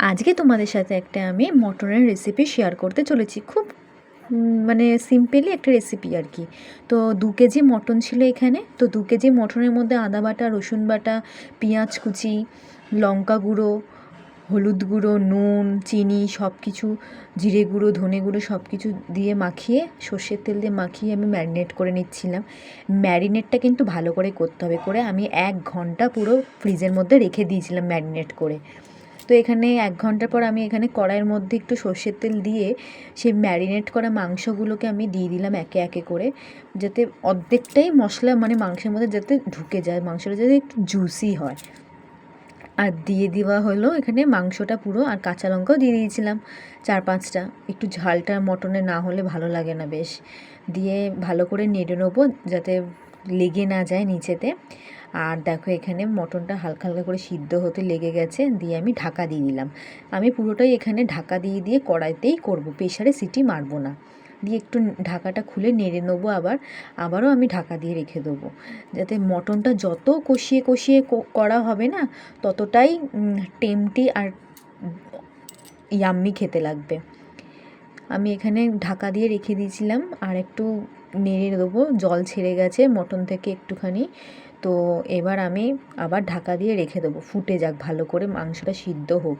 আজকে তোমাদের সাথে একটা আমি মটনের রেসিপি শেয়ার করতে চলেছি। খুব মানে সিম্পলি একটা রেসিপি আর কি। তো 2 কেজি মটন ছিল এখানে। তো 2 কেজি মটনের মধ্যে আদা বাটা, রসুন বাটা, পেঁয়াজ কুচি, লঙ্কা গুঁড়ো, হলুদ গুঁড়ো, নুন, চিনি সব কিছু, জিরে গুঁড়ো, ধনে গুঁড়ো সব কিছু দিয়ে মাখিয়ে, সর্ষের তেল দিয়ে মাখিয়ে আমি ম্যারিনেট করে নিচ্ছিলাম। ম্যারিনেটটা কিন্তু ভালো করে করতে হবে, করে আমি 1 ঘন্টা পুরো ফ্রিজের মধ্যে রেখে দিয়েছিলাম ম্যারিনেট করে। তো এখানে 1 ঘন্টা পর আমি এখানে কড়াইয়ের মধ্যে একটু সর্ষের তেল দিয়ে সেই ম্যারিনেট করা মাংসগুলোকে আমি দিয়ে দিলাম একে একে করে, যাতে অর্ধেকটাই মশলা মানে মাংসের মধ্যে যাতে ঢুকে যায়, মাংসটা যাতে একটু জুসি হয়। আর দিয়ে দেওয়া হলো এখানে মাংসটা পুরো, আর কাঁচা লঙ্কাও দিয়ে দিয়েছিলাম 4-5টা। একটু ঝালটা মটনে না হলে ভালো লাগে না বেশ। দিয়ে ভালো করে নেড়ে নেবো যাতে লেগে না যায় নিচেতে। আর দেখো এখানে মটনটা হালকা হালকা করে সিদ্ধ হতে লেগে গেছে, দিয়ে আমি ঢাকা দিয়ে দিলাম। আমি পুরোটাই এখানে ঢাকা দিয়ে দিয়ে কড়াইতেই করব, প্রেশারে সিটি মারবো না। দিয়ে একটু ঢাকাটা খুলে নেড়ে নেবো, আবারও আমি ঢাকা দিয়ে রেখে দেবো, যাতে মটনটা যত কষিয়ে কষিয়ে করা হবে না ততটাই টেমটি আর ইয়াম্মি খেতে লাগবে। আমি এখানে ঢাকা দিয়ে রেখে দিয়েছিলাম, আর একটু নেড়ে দেবো, জল ছেড়ে গেছে মটন থেকে একটুখানি। তো এবার আমি আবার ঢাকা দিয়ে রেখে দেবো, ফুটে যাক ভালো করে, মাংসটা সিদ্ধ হোক।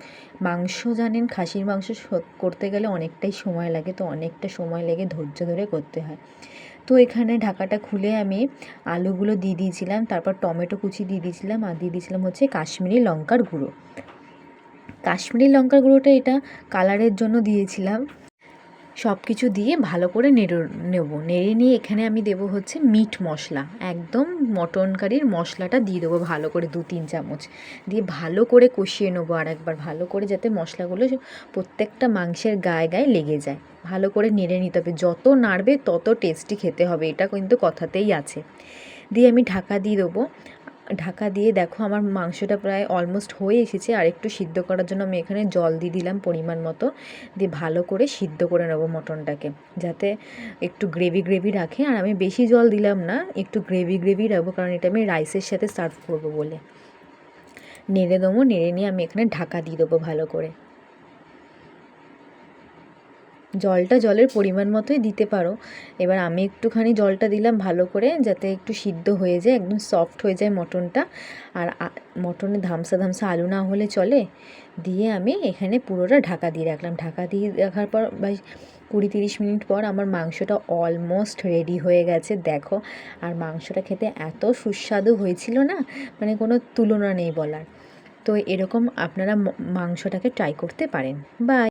মাংস জানেন খাসির মাংস করতে গেলে অনেকটাই সময় লাগে, তো অনেকটা সময় লেগে ধৈর্য ধরে করতে হয়। তো এখানে ঢাকাটা খুলে আমি আলুগুলো দিয়ে দিয়েছিলাম, তারপর টমেটো কুচি দিয়ে দিয়েছিলাম, আর দিয়ে দিয়েছিলাম হচ্ছে কাশ্মীরি লঙ্কার গুঁড়ো। কাশ্মীরি লঙ্কার গুঁড়োটা এটা কালারের জন্য দিয়েছিলাম। সব কিছু দিয়ে ভালো করে নেড়ে নিয়ে এখানে আমি দেবো হচ্ছে মিট মশলা, একদম মটন কারির মশলাটা দিয়ে দেবো ভালো করে 2-3 চামচ দিয়ে ভালো করে কষিয়ে নেবো, আর একবার ভালো করে যাতে মশলাগুলো প্রত্যেকটা মাংসের গায়ে গায়ে লেগে যায়। ভালো করে নেড়ে নিতে হবে, যত নাড়বে তত টেস্টি খেতে হবে, এটা কিন্তু কথাতেই আছে। দিয়ে আমি ঢাকা দিয়ে দেবো। ঢাকা দিয়ে দেখো আমার মাংসটা প্রায় অলমোস্ট হয়ে এসেছে, আর একটু সিদ্ধ করার জন্য আমি এখানে জল দিয়ে দিলাম পরিমাণ মতো, দিয়ে ভালো করে সিদ্ধ করে নেবো মটনটাকে, যাতে একটু গ্রেভি গ্রেভি রাখে। আর আমি বেশি জল দিলাম না, একটু গ্রেভি গ্রেভি রাখবো, কারণ এটা আমি রাইসের সাথে সার্ভ করবো বলে। নেড়ে দেবো, নেড়ে নিয়ে আমি এখানে ঢাকা দিয়ে দেবো ভালো করে। জলটা জলের পরিমাণ মতোই দিতে পারো। এবার আমি একটুখানি জলটা দিলাম ভালো করে, যাতে একটু সিদ্ধ হয়ে যায়, একদম সফট হয়ে যায় মটনটা। আর মটনে ধামসা ধামসা আলু না হলে চলে। দিয়ে আমি এখানে পুরোটা ঢাকা দিয়ে রাখলাম। ঢাকা দিয়ে রাখার পর 20-30 মিনিট পর আমার মাংসটা অলমোস্ট রেডি হয়ে গেছে দেখো। আর মাংসটা খেতে এত সুস্বাদু হয়েছিল না, মানে কোনো তুলনা নেই বলার। তো এরকম আপনারা মাংসটাকে ট্রাই করতে পারেন। বাই।